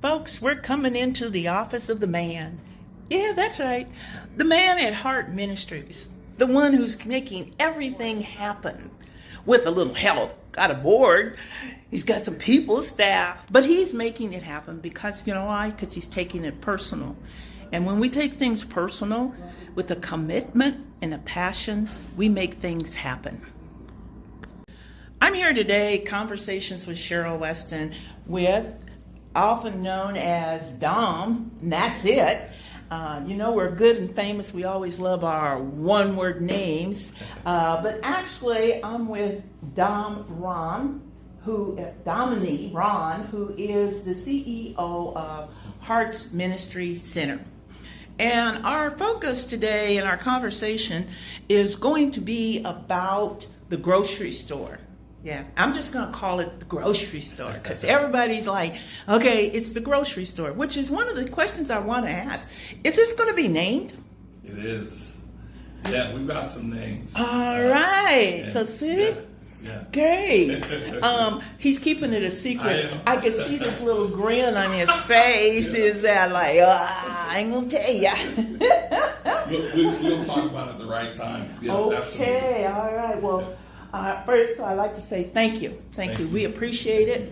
Folks, we're coming into the office of the man. Yeah, that's right. The man at Heart Ministries. The one who's making everything happen. With a little help. Got a board. He's got some people, staff. But he's making it happen because, you know why? Because he's taking it personal. And when we take things personal, with a commitment and a passion, we make things happen. I'm here today, Conversations with Cheryl Weston, with often known as Dom, and that's it. We're good and famous. We always love our one-word names. But actually, I'm with Domini Ron, who is the CEO of Hearts Ministry Center. And our focus today in our conversation is going to be about the grocery store. Yeah, I'm just going to call it the grocery store because everybody's like, okay, it's the grocery store, which is one of the questions I want to ask. Is this going to be named? It is. Yeah, we've got some names. All right. So see? Yeah. Great. He's keeping it a secret. I can see this little grin on his face. Is that like, I ain't going to tell ya. We'll talk about it at the right time. Yeah, okay. Absolutely. All right. Well, first, I'd like to say thank you. Thank you. We appreciate it.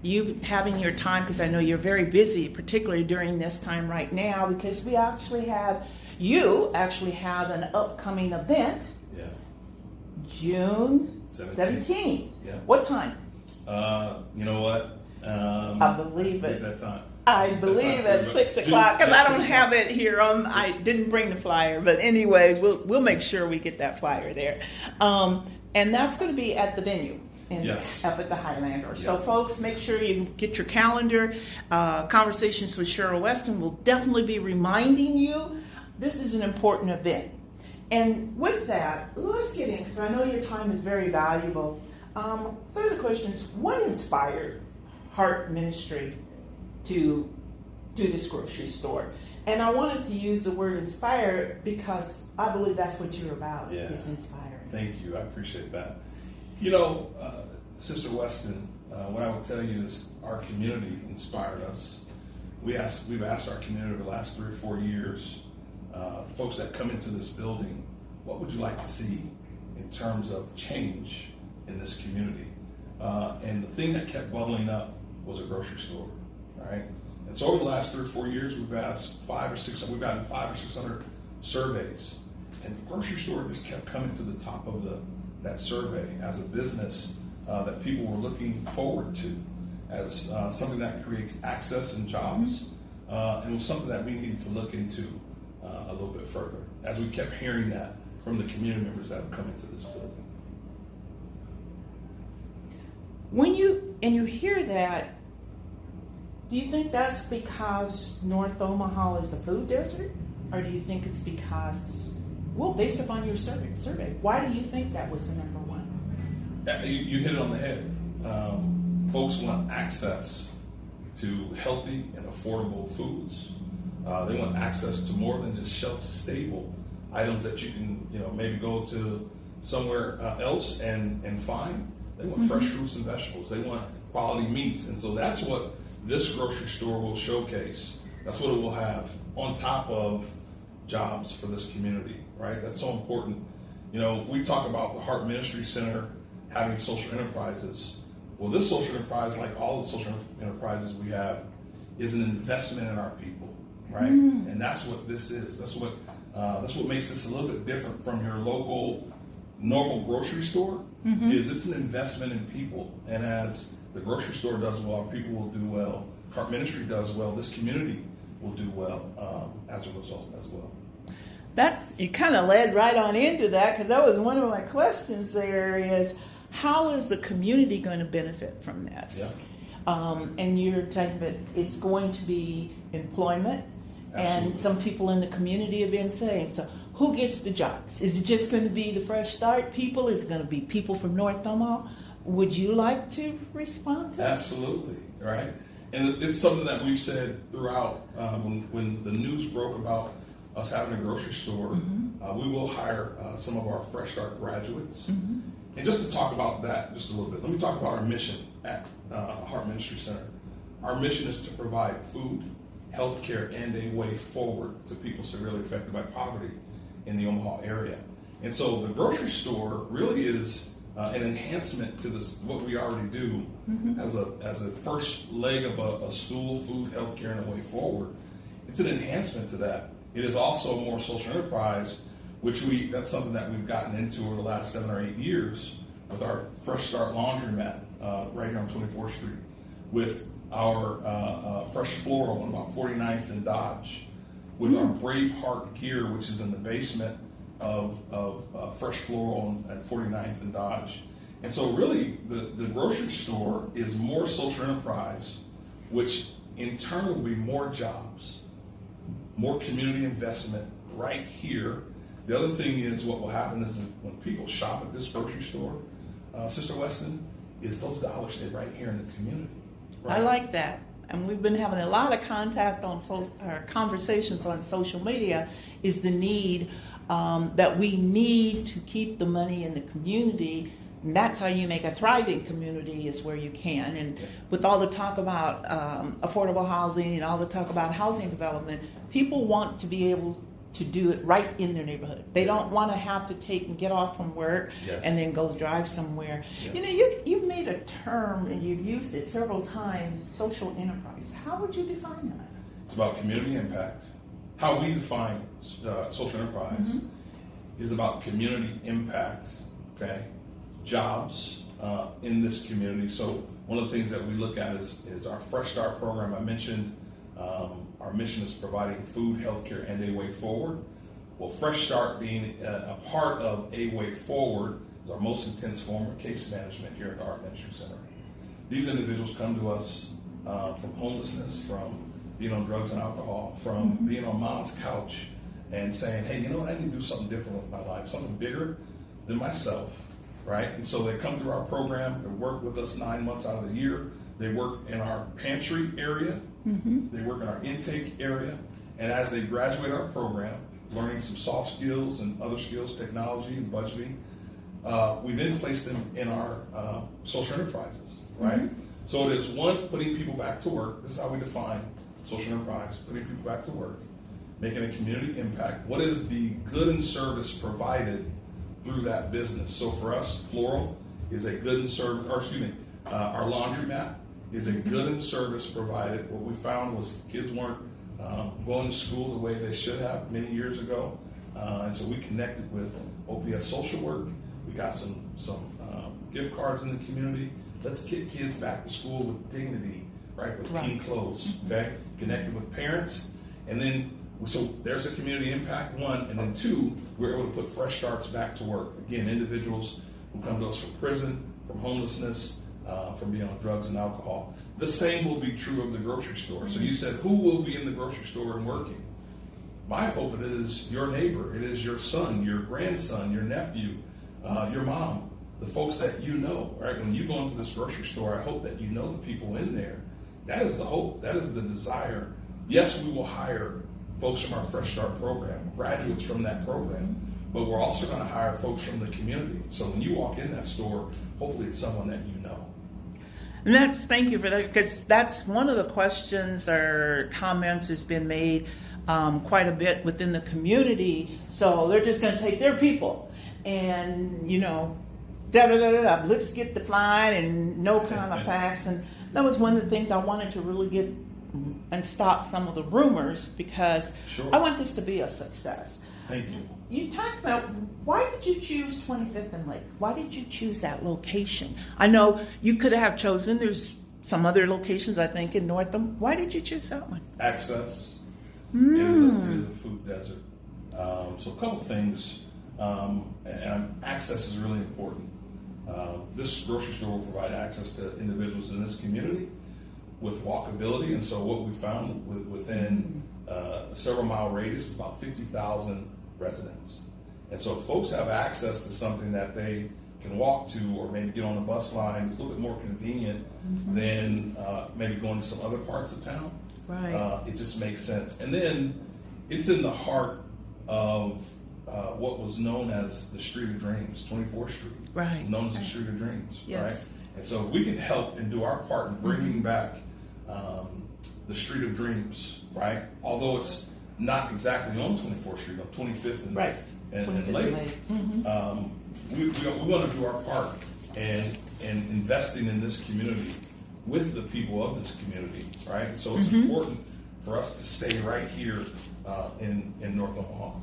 You having your time, because I know you're very busy, particularly during this time right now, because you actually have an upcoming event. Yeah. June 17th. Yeah. What time? You know what? I believe it. That time. I believe at 6 o'clock, because I don't have it here. I didn't bring the flyer, but anyway, we'll make sure we get that flyer there. And that's going to be at the venue up at the Highlander. Yeah. So folks, make sure you get your calendar. Conversations with Cheryl Weston will definitely be reminding you this is an important event. And with that, let's get in, because I know your time is very valuable. So here's a question. What inspired Heart Ministry to do this grocery store? And I wanted to use the word inspired because I believe that's what you're about, is inspiring. Thank you. I appreciate that. Sister Weston, what I would tell you is our community inspired us. We've asked our community over the last 3 or 4 years, folks that come into this building, what would you like to see in terms of change in this community? And the thing that kept bubbling up was a grocery store, right? And so over the last 3 or 4 years, we've gotten 500 or 600 surveys. And the grocery store just kept coming to the top of that survey as a business that people were looking forward to as something that creates access and jobs. And it was something that we needed to look into a little bit further as we kept hearing that from the community members that have come into this building. When you hear that, do you think that's because North Omaha is a food desert? Or do you think it's because, based upon your survey, why do you think that was the number one? You hit it on the head. Folks want access to healthy and affordable foods. They want access to more than just shelf-stable items that you can, maybe go to somewhere else and find. They want fresh fruits and vegetables. They want quality meats. And so that's what this grocery store will showcase. That's what it will have on top of jobs for this community, right? That's so important. We talk about the Heart Ministry Center having social enterprises. Well, this social enterprise, like all the social enterprises we have, is an investment in our people, right? And that's what this is. That's what makes this a little bit different from your local normal grocery store. Is it's an investment in people. And as the grocery store does well, people will do well. Heart Ministry does well. This community will do well as a result as well. You kind of led right on into that, because that was one of my questions there is, how is the community going to benefit from this? Yeah. And you're saying that it's going to be employment. Absolutely. And some people in the community have been saying, so who gets the jobs? Is it just going to be the Fresh Start people? Is it going to be people from North Omaha? Would you like to respond to that? Absolutely, right? And it's something that we've said throughout when the news broke about us having a grocery store. We will hire some of our Fresh Start graduates. And just to talk about that just a little bit, let me talk about our mission at Heart Ministry Center. our mission is to provide food, healthcare, and a way forward to people severely affected by poverty in the Omaha area. And so the grocery store really is an enhancement to this, what we already do as a first leg of a stool, food, healthcare, and a way forward. It's an enhancement to that. It is also more social enterprise, that's something that we've gotten into over the last 7 or 8 years with our Fresh Start laundromat right here on 24th Street, with our Fresh Floral on about 49th and Dodge, with our Brave Heart Gear, which is in the basement of Fresh Floral at 49th and Dodge. And so really the grocery store is more social enterprise, which in turn will be more jobs, more community investment right here. The other thing is, what will happen is when people shop at this grocery store, Sister Weston, is those dollars stay right here in the community. Right? I like that. And we've been having a lot of contact on conversations on social media, is the need that we need to keep the money in the community. And that's how you make a thriving community, is where you can. And with all the talk about affordable housing and all the talk about housing development, people want to be able to do it right in their neighborhood. They don't want to have to take and get off from work and then go drive somewhere. You know, you've made a term and you've used it several times, social enterprise. How would you define that? It's about community impact. How we define social enterprise is about community impact, okay? Jobs in this community. So one of the things that we look at is our Fresh Start program. I mentioned our mission is providing food, healthcare, and a way forward. Well, Fresh Start being a part of a way forward is our most intense form of case management here at the Art Ministry Center. These individuals come to us from homelessness, from being on drugs and alcohol, from being on mom's couch and saying, hey, you know what, I need to do something different with my life, something bigger than myself, right? And so they come through our program, they work with us 9 months out of the year. They work in our pantry area, they work in our intake area, and as they graduate our program, learning some soft skills and other skills, technology and budgeting, we then place them in our social enterprises, right? So it is one, putting people back to work. This is how we define social enterprise, putting people back to work, making a community impact. What is the good and service provided through that business? So for us, Floral is a good and service, our laundromat is a good and service provided. What we found was kids weren't going to school the way they should have many years ago. And so we connected with OPS Social Work. We got some gift cards in the community. Let's get kids back to school with dignity, right? With clean clothes, okay? Connected with parents. And then, so there's a community impact, one. And then two, we're able to put Fresh Starts back to work. Again, individuals who come to us from prison, from homelessness, from being on drugs and alcohol. The same will be true of the grocery store. So you said, who will be in the grocery store and working? My hope it is your neighbor. It is your son, your grandson, your nephew, your mom, the folks that you know, right? When you go into this grocery store, I hope that you know the people in there. That is the hope. That is the desire. Yes, we will hire folks from our Fresh Start program, graduates from that program, but we're also going to hire folks from the community. So when you walk in that store, hopefully it's someone that you know. And thank you for that, because that's one of the questions or comments has been made quite a bit within the community. So they're just going to take their people and, let's get the flying and no kind of facts. And that was one of the things I wanted to really get and stop some of the rumors, because I want this to be a success. Thank you. You talked about, why did you choose 25th and Lake? Why did you choose that location? I know you could have chosen, there's some other locations, I think, in North Omaha. Why did you choose that one? Access. It is a food desert. So a couple things, and access is really important. This grocery store will provide access to individuals in this community with walkability, and so what we found within a several mile radius, about 50,000 residents. And so if folks have access to something that they can walk to, or maybe get on a bus line, it's a little bit more convenient than maybe going to some other parts of town. Right. It just makes sense. And then it's in the heart of what was known as the Street of Dreams, 24th Street. Right. Known as the Street of Dreams. Yes. Right? And so we can help and do our part in bringing back the Street of Dreams, right? Although it's not exactly on 24th Street, on 25th and, Right. and Lake. We want to do our part and investing in this community with the people of this community, right? So it's important for us to stay right here in North Omaha.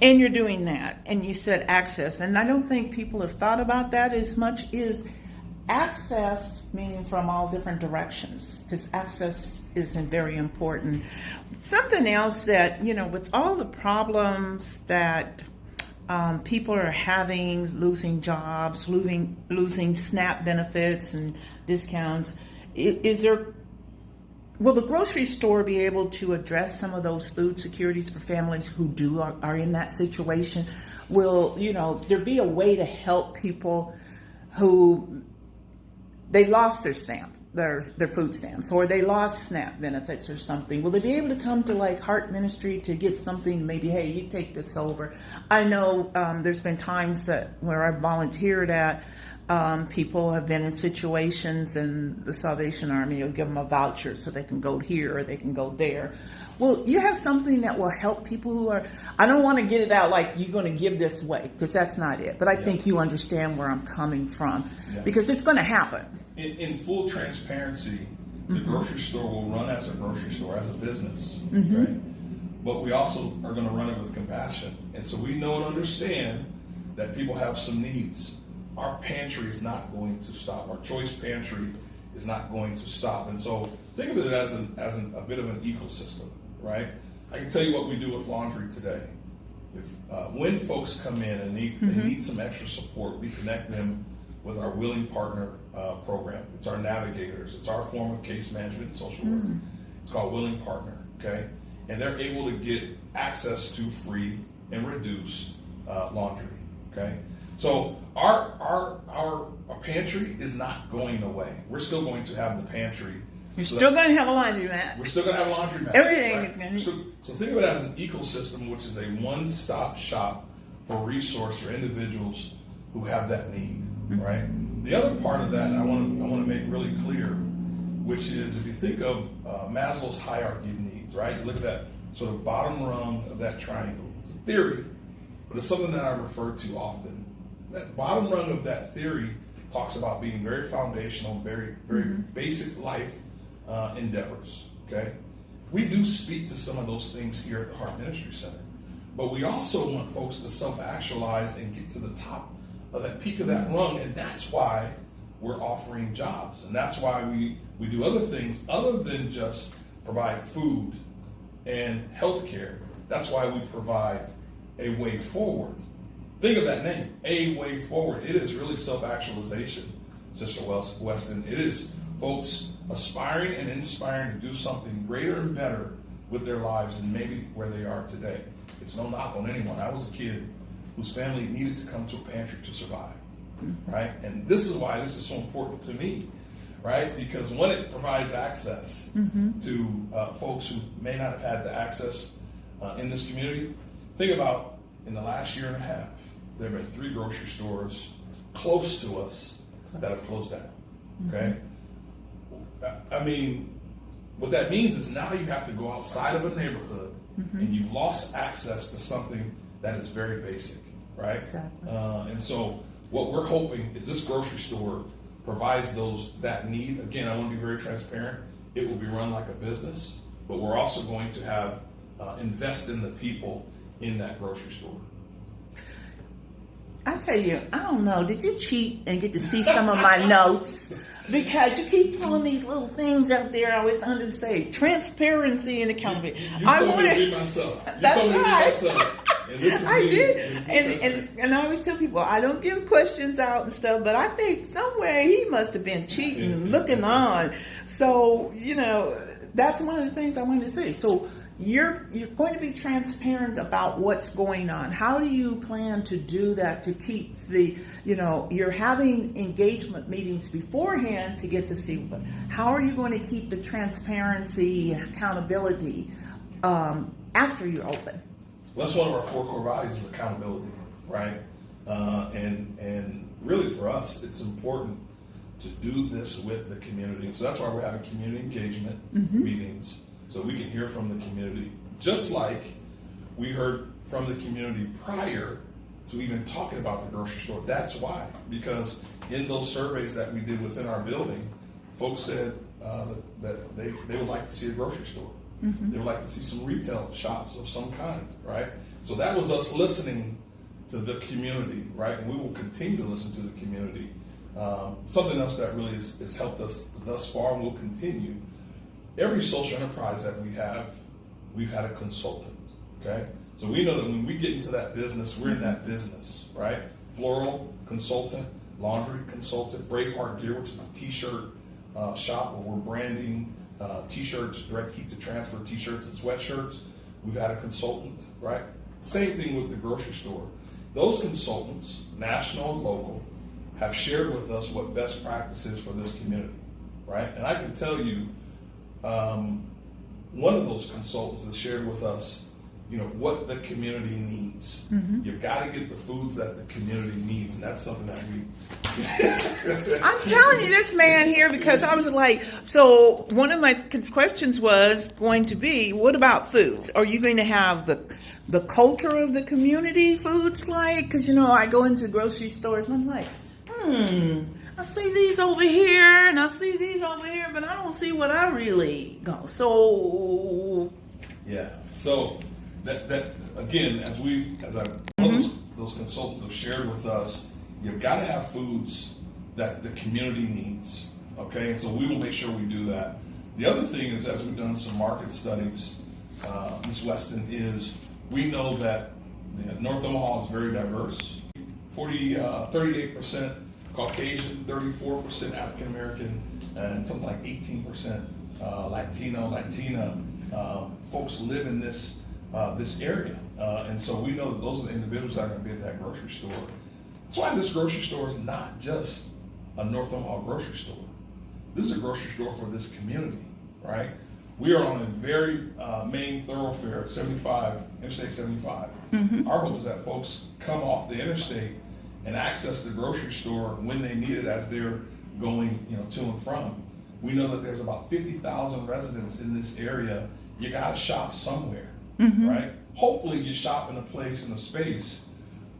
And you're doing that, and you said access, and I don't think people have thought about that as much. Is access meaning from all different directions, because access isn't very important. Something else that, with all the problems that people are having, losing jobs, losing SNAP benefits and discounts, will the grocery store be able to address some of those food securities for families who are in that situation? Will there be a way to help people who they lost their stamp, their food stamps, or they lost SNAP benefits or something? Will they be able to come to like Heart Ministry to get something? Maybe, hey, you take this over. I know there's been times where I've volunteered at. People have been in situations, and the Salvation Army will give them a voucher so they can go here or they can go there. Well, you have something that will help people who are, I don't want to get it out like you're going to give this away, because that's not it. But I think you understand where I'm coming from, because it's going to happen. In full transparency, the grocery store will run as a grocery store, as a business, right? But we also are going to run it with compassion. And so we know and understand that people have some needs. Our pantry is not going to stop. Our choice pantry is not going to stop. And so think of it as a bit of an ecosystem, right? I can tell you what we do with laundry today. When folks come in and they need some extra support, we connect them with our Willing Partner program. It's our navigators. It's our form of case management and social work. It's called Willing Partner, okay? And they're able to get access to free and reduced laundry, okay? So our pantry is not going away. We're still going to have the pantry. You're still going to have a laundromat. We're still going to have a laundromat. Everything right? is going to. So think of it as an ecosystem, which is a one-stop shop for resource for individuals who have that need, right? The other part of that I want to make really clear, which is if you think of Maslow's hierarchy of needs, right? You look at that sort of bottom rung of that triangle. It's a theory, but it's something that I refer to often. That bottom rung of that theory talks about being very foundational, very, very basic life endeavors, okay? We do speak to some of those things here at the Heart Ministry Center, but we also want folks to self-actualize and get to the top of that peak of that rung, and that's why we're offering jobs, and that's why we do other things other than just provide food and health care. That's why we provide a way forward. Think of that name, A Way Forward. It is really self-actualization, Sister Weston. It is folks aspiring and inspiring to do something greater and better with their lives than maybe where they are today. It's no knock on anyone. I was a kid whose family needed to come to a pantry to survive, right? And this is why this is so important to me, right? Because when it provides access to folks who may not have had the access in this community, think about in the last year and a half, there have been 3 grocery stores close to us that have closed down, okay? I mean, what that means is now you have to go outside of a neighborhood and you've lost access to something that is very basic, right? Exactly. And so what we're hoping is this grocery store provides that need. Again, I want to be very transparent. It will be run like a business, but we're also going to have invest in the people in that grocery store. I tell you, I don't know. Did you cheat and get to see some of my notes? Because you keep pulling these little things out there. I always understand transparency and accountability. You told me to be myself. That's right. And this is I did. And I always tell people, I don't give questions out and stuff, but I think somewhere he must have been cheating, looking on. So, that's one of the things I wanted to say. So you're going to be transparent about what's going on. How do you plan to do that to keep you're having engagement meetings beforehand to get to see what, how are you going to keep the transparency, accountability after you open? Well, that's one of our 4 core values is accountability, right? And really for us, it's important to do this with the community. And so that's why we're having community engagement meetings, so we can hear from the community, just like we heard from the community prior to even talking about the grocery store. That's why, because in those surveys that we did within our building, folks said that they would like to see a grocery store. They would like to see some retail shops of some kind, right? So that was us listening to the community, right? And we will continue to listen to the community. Something else that really has helped us thus far and will continue. Every social enterprise that we've had a consultant, okay? So we know that when we get into that business, we're in that business, right? Floral consultant, laundry consultant, Braveheart Gear, which is a t-shirt shop where we're branding t-shirts, direct heat to transfer t-shirts and sweatshirts. We've had a consultant, right? Same thing with the grocery store. Those consultants, national and local, have shared with us what best practice is for this community, right? And I can tell you, one of those consultants has shared with us, what the community needs. You've got to get the foods that the community needs, and that's something that I'm telling you, this man here, because I was like, so one of my questions was going to be, what about foods? Are you going to have the culture of the community foods like? Because, I go into grocery stores and I'm like, I see these over here and I see these over here, but I don't see what I really go. So yeah. So that again, as those consultants have shared with us, you've got to have foods that the community needs. Okay, and so we will make sure we do that. The other thing is, as we've done some market studies, Ms. Weston, is we know that North Omaha is very diverse. 38% Caucasian, 34% African American, and something like 18% Latino, Latina folks live in this area, and so we know that those are the individuals that are going to be at that grocery store. That's why this grocery store is not just a North Omaha grocery store. This is a grocery store for this community, right? We are on a very main thoroughfare, Interstate 75. Our hope is that folks come off the interstate and access the grocery store when they need it as they're going, to and from. We know that there's about 50,000 residents in this area. You gotta shop somewhere, right? Hopefully you shop in a place, in a space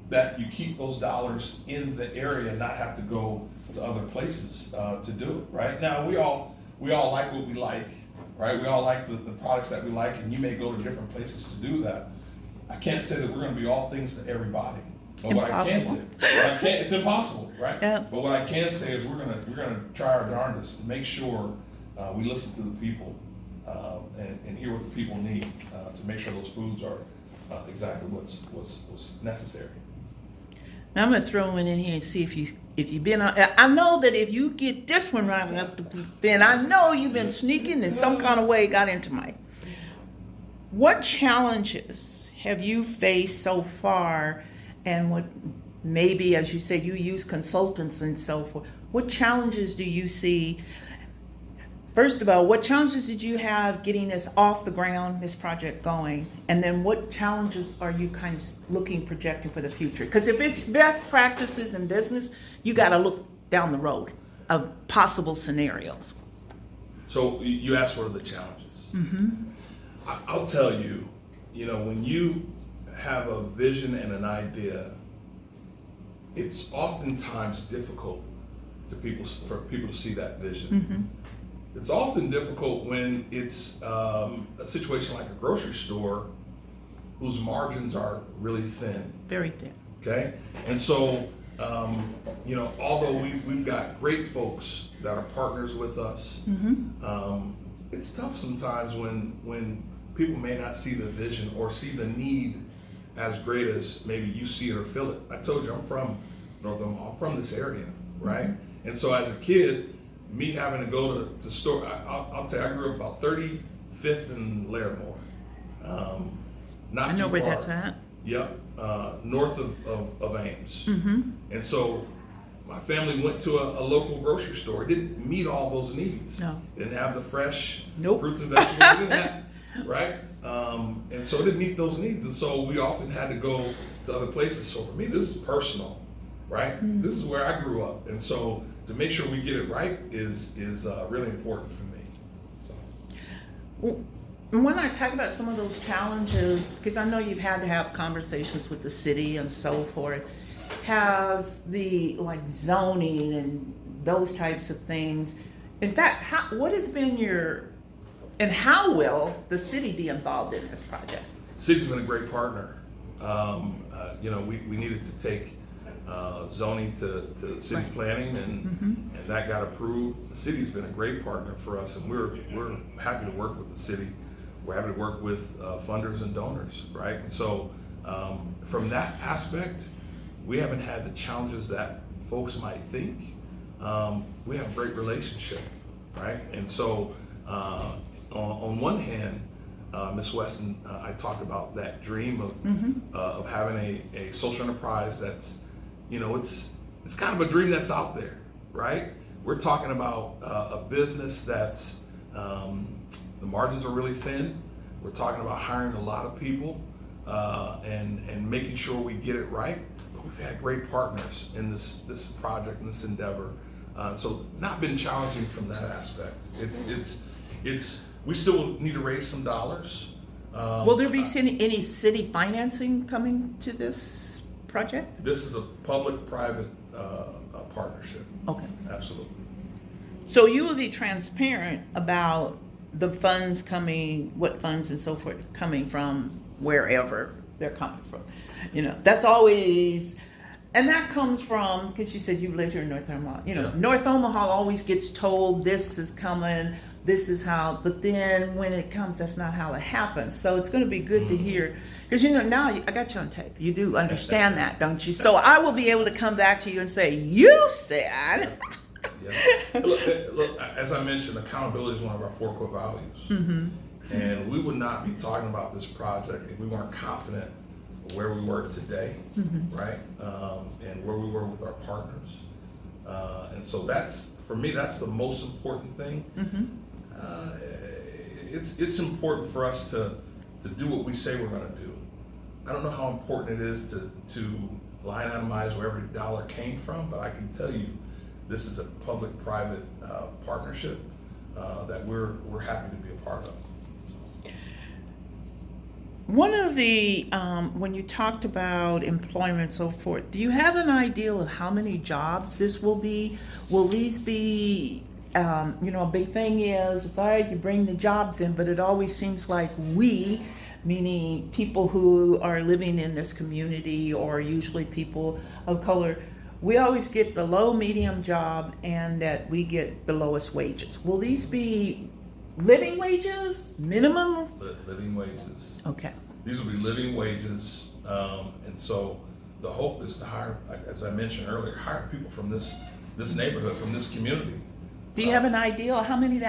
that you keep those dollars in the area and not have to go to other places to do it, right? Now, we all like what we like, right? We all like the products that we like, and you may go to different places to do that. I can't say that we're gonna be all things to everybody. But what I can say, it's impossible, right? Yeah. But what I can say is we're gonna try our darndest to make sure we listen to the people and hear what the people need to make sure those foods are exactly what's necessary. Now I'm gonna throw one in here and see if you've been on. I know that if you get this one right, I know you've been sneaking in some kind of way, got into mine. What challenges have you faced so far? And what maybe, as you said, you use consultants and so forth. What challenges do you see? First of all, what challenges did you have getting this off the ground, this project going? And then what challenges are you kind of projecting for the future? Because if it's best practices in business, you got to look down the road of possible scenarios. So you asked what are the challenges? I'll tell you, when you have a vision and an idea, it's oftentimes difficult for people to see that vision. It's often difficult when it's a situation like a grocery store whose margins are really thin. Very thin. Okay? And so, although we've got great folks that are partners with us, it's tough sometimes when people may not see the vision or see the need as great as maybe you see it or feel it. I told you I'm from North Omaha, I'm from this area, right? And so as a kid, me having to go to store, I'll tell you, I grew up about 35th and Larimore. Not I know too where far. that's at. Yep, north of Ames. And so my family went to a local grocery store. It didn't meet all those needs. No. It didn't have the fresh Nope. fruits and vegetables. It didn't have, right? And so it didn't meet those needs. And so we often had to go to other places. So for me, this is personal, right? This is where I grew up. And so to make sure we get it right is really important for me. Well, when I talk about some of those challenges, because I know you've had to have conversations with the city and so forth, has the like zoning and those types of things, in fact, what has been and how will the city be involved in this project? City's been a great partner. We needed to take zoning to city Right. planning, and that got approved. The city's been a great partner for us, and we're happy to work with the city. We're happy to work with funders and donors, right? And so from that aspect, we haven't had the challenges that folks might think. We have a great relationship, right? And so on one hand, Ms. Weston, I talked about that dream of having a social enterprise that's, it's kind of a dream that's out there, right? We're talking about a business that's, the margins are really thin. We're talking about hiring a lot of people and making sure we get it right. But we've had great partners in this project, in this endeavor. So not been challenging from that aspect. We still need to raise some dollars. Will there be any city financing coming to this project? This is a public-private partnership. Okay. Absolutely. So you will be transparent about the funds what funds and so forth coming from wherever they're coming from. That's always, and that comes from, because you said you live here in North Omaha. Yeah. North Omaha always gets told this is coming, this is how, but then when it comes, that's not how it happens. So it's going to be good to hear, because now I got you on tape. You do understand that, don't you? So I will be able to come back to you and say, you said. Yeah. Look, as I mentioned, accountability is one of our 4 core values. And we would not be talking about this project if we weren't confident where we were today, right? And where we were with our partners. And so for me, that's the most important thing. It's important for us to do what we say we're going to do. I don't know how important it is to line itemize where every dollar came from, but I can tell you, this is a public-private partnership that we're happy to be a part of. One of the, when you talked about employment and so forth, do you have an idea of how many jobs this will be? Will these be, a big thing is, it's all right, you bring the jobs in, but it always seems like meaning people who are living in this community or usually people of color, we always get the low medium job and that we get the lowest wages. Will these be living wages, minimum? Living wages. Okay. These will be living wages. And so the hope is to hire, as I mentioned earlier, hire people from this neighborhood, from this community. Do you have an idea of how many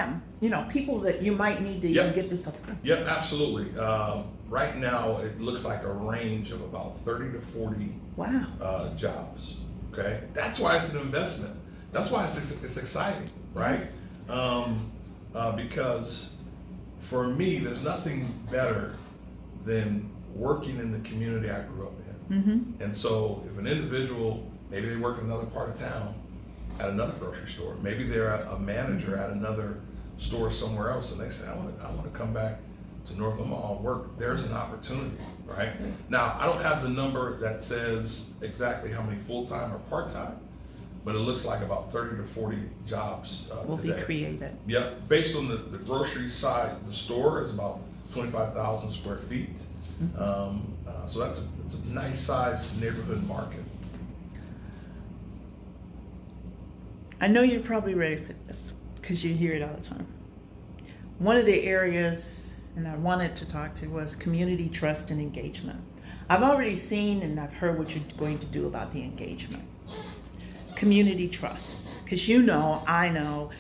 people that you might need to even get this up? Yep, absolutely. Right now, it looks like a range of about 30 to 40 jobs. Okay, that's why it's an investment. That's why it's exciting, right? Because for me, there's nothing better than working in the community I grew up in. And so if an individual, maybe they work in another part of town at another grocery store, maybe they're a manager at another store somewhere else, and they say, I want to come back to North Omaha and work. There's an opportunity, right? Now, I don't have the number that says exactly how many full-time or part-time, but it looks like about 30 to 40 jobs will today. be created. Yep, based on the grocery side, the store is about 25,000 square feet. So that's a nice sized neighborhood market. I know you're probably ready for this because you hear it all the time. One of the areas, and I wanted to talk to, was community trust and engagement. I've already seen and I've heard what you're going to do about the engagement. Community trust, because I know,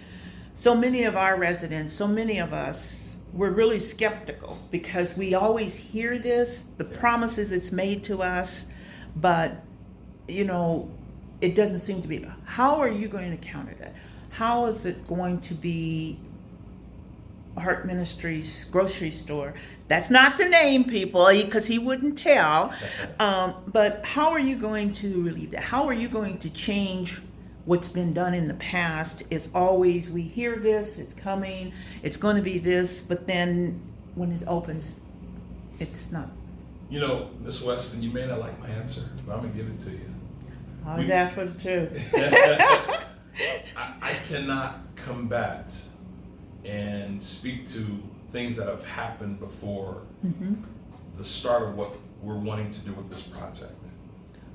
so many of our residents, so many of us, we're really skeptical because we always hear this, the promises it's made to us, but it doesn't seem to be. How are you going to counter that? How is it going to be Heart Ministries grocery store? That's not the name, people, because he wouldn't tell. But how are you going to relieve that? How are you going to change what's been done in the past is always, we hear this, it's coming, it's going to be this, but then when it opens, it's not. You know, Miss Weston, you may not like my answer, but I'm going to give it to you. I always ask for the truth. I cannot combat and speak to things that have happened before the start of what we're wanting to do with this project.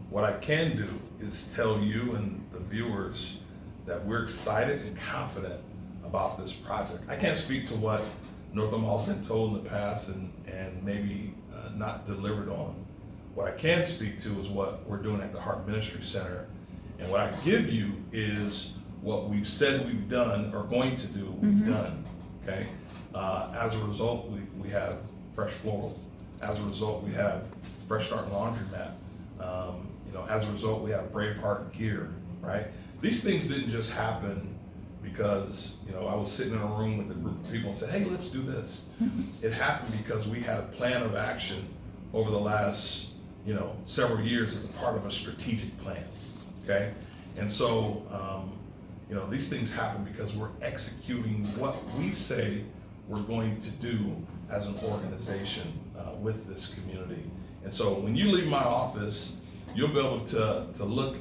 What I can do is tell you and the viewers that we're excited and confident about this project. I can't speak to what North Omaha's been told in the past and maybe not delivered on. What I can speak to is what we're doing at the Heart Ministry Center. And what I give you is what we've said we've done or going to do, we've done, okay? As a result, we have Fresh Floral. As a result, we have Fresh Start Laundromat. As a result, we have Braveheart Gear, right? These things didn't just happen because, I was sitting in a room with a group of people and said, hey, let's do this. It happened because we had a plan of action over the last, several years as a part of a strategic plan, okay? And so, these things happen because we're executing what we say we're going to do as an organization with this community. And so when you leave my office, you'll be able to look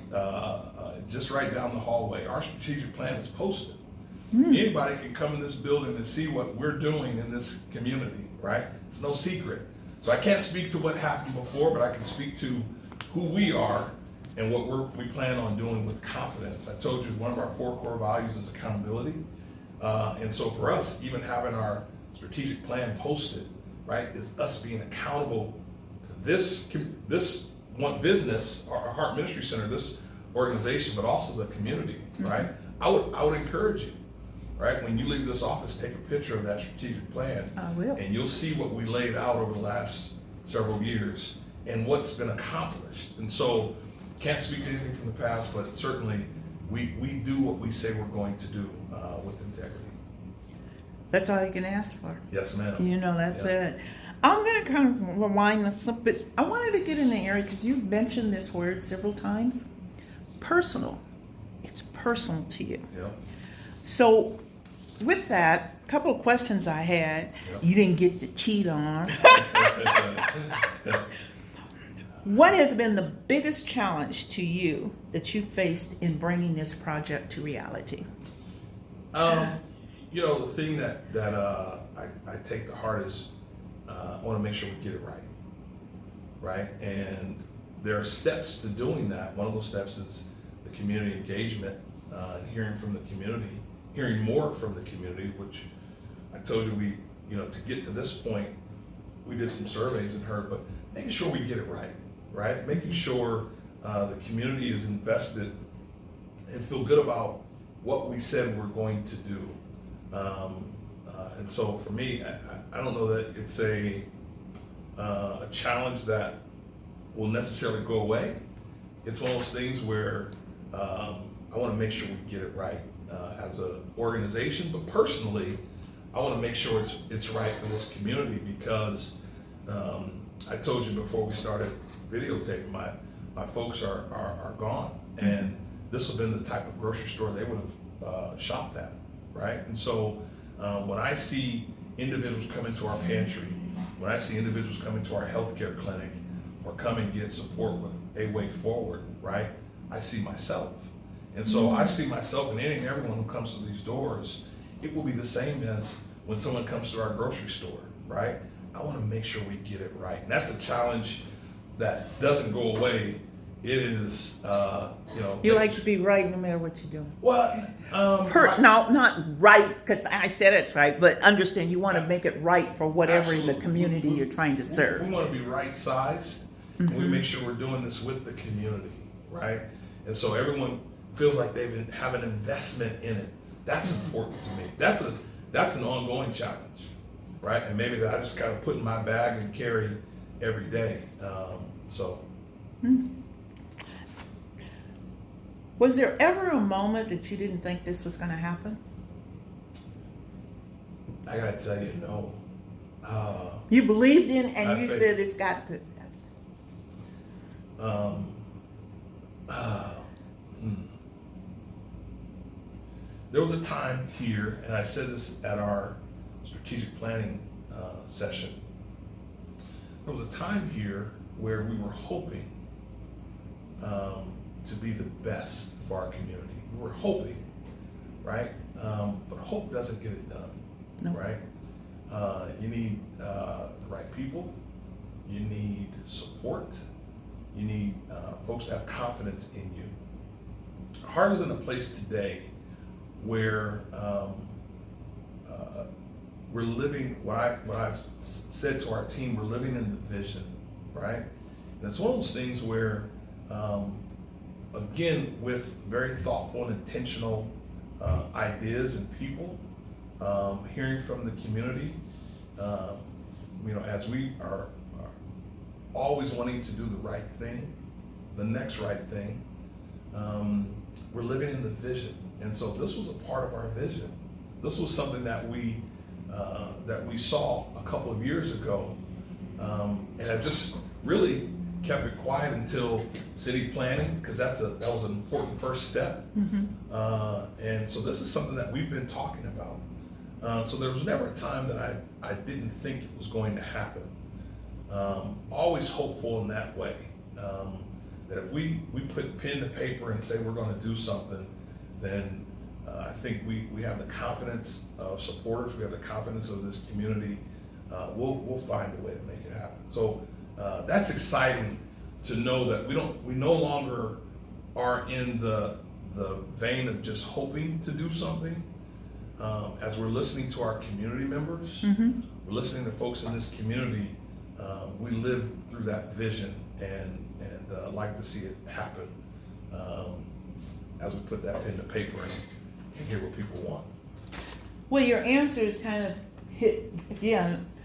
just right down the hallway. Our strategic plan is posted. Anybody can come in this building and see what we're doing in this community, right? It's no secret. So I can't speak to what happened before, but I can speak to who we are and what we plan on doing with confidence. I told you one of our 4 core values is accountability. And so for us, even having our strategic plan posted, right, is us being accountable to this one business, our Heart Ministry Center, this organization, but also the community, right? I would encourage you, right? When you leave this office, take a picture of that strategic plan. I will. And you'll see what we laid out over the last several years and what's been accomplished. And so, can't speak to anything from the past, but certainly we do what we say we're going to do with integrity. That's all you can ask for. Yes, ma'am. That's it. I'm going to kind of rewind this up, but I wanted to get in the area because you've mentioned this word several times. Personal. It's personal to you. Yeah. So with that, a couple of questions I had, you didn't get to cheat on. What has been the biggest challenge to you that you faced in bringing this project to reality? The thing that I take to heart is I want to make sure we get it right? And there are steps to doing that. One of those steps is the community engagement, hearing from the community, hearing more from the community, which I told you to get to this point, we did some surveys and heard, but making sure we get it right? Making sure the community is invested and feel good about what we said we're going to do. And so for me, I don't know that it's a challenge that will necessarily go away. It's one of those things where I want to make sure we get it right as an organization, but personally, I want to make sure it's right for this community because I told you before we started videotaping, my folks are gone, and this would have been the type of grocery store they would have shopped at, right? And so when I see individuals come into our pantry, when I see individuals come into our healthcare clinic, or come and get support with A Way Forward, right? I see myself. And so I see myself in any and everyone who comes to these doors. It will be the same as when someone comes to our grocery store, right? I want to make sure we get it right. And that's a challenge that doesn't go away. It is, You like to be right no matter what you're doing. Well, No, not right, because I said it's right, but understand you want to make it right for whatever Absolutely. the community you're trying to serve. We want to be right-sized, and we make sure we're doing this with the community, right? And so everyone feels like they have an investment in it. That's important to me. That's an ongoing challenge, right? And maybe that I just kind of put in my bag and carry every day. Was there ever a moment that you didn't think this was going to happen? I gotta tell you, no. You believed in, and I you think- said it's got to. there was a time here, and I said this at our strategic planning session. There was a time here where we were hoping to be the best for our community. We were hoping, right? But hope doesn't get it done, No. right? You need the right people. You need support. You need folks to have confidence in you. Heart is in a place today where we're living what I've said to our team. We're living in the vision, right? And it's one of those things where, again, with very thoughtful and intentional ideas and people, hearing from the community, as we are always wanting to do the right thing, the next right thing, we're living in the vision. And so this was a part of our vision. This was something that we saw a couple of years ago, and I just really kept it quiet until city planning, because that was an important first step. And so this is something that we've been talking about. So there was never a time that I didn't think it was going to happen. Always hopeful in that way, that if we put pen to paper and say we're going to do something, then I think we have the confidence of supporters, we have the confidence of this community. We'll find a way to make it happen. So that's exciting to know that we no longer are in the vein of just hoping to do something. As we're listening to our community members, we're listening to folks in this community. We live through that vision and like to see it happen as we put that pen to paper and hear what people want. Well, your answers kind of hit,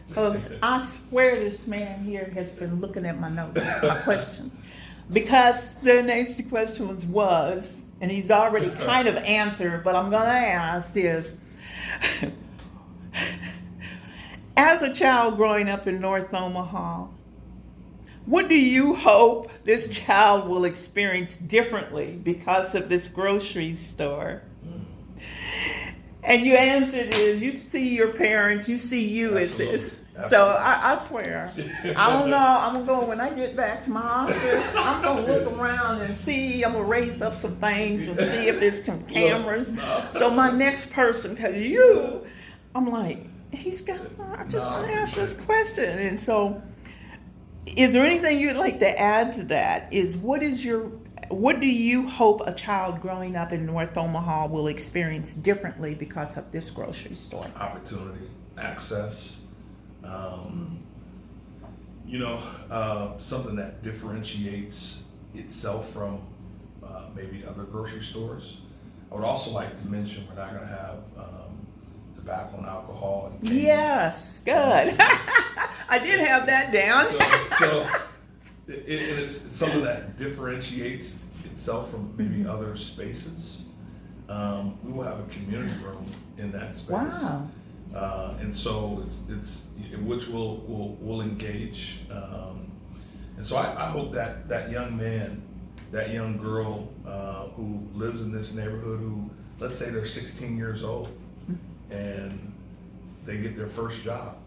folks. I swear this man here has been looking at my notes, my questions, because the next question was, and he's already kind of answered, but I'm going to ask is, as a child growing up in North Omaha, what do you hope this child will experience differently because of this grocery store? And your answer is, you see your parents, you see you as this. Absolutely. So I swear, I don't know, I'm going to go, when I get back to my office, I'm going to look around and see, I'm going to raise up some things and see if there's some cameras. So my next person, because I'm like, I just want to ask this question. And so, is there anything you'd like to add to that? What do you hope a child growing up in North Omaha will experience differently because of this grocery store? Opportunity, access, something that differentiates itself from maybe other grocery stores. I would also like to mention we're not going to have tobacco and alcohol. And yes, good. I did have that down. So it's something that differentiates itself from maybe other spaces. We will have a community room in that space. Wow. And so it's which will engage. And so I hope that young man, that young girl who lives in this neighborhood, who, let's say they're 16 years old and they get their first job,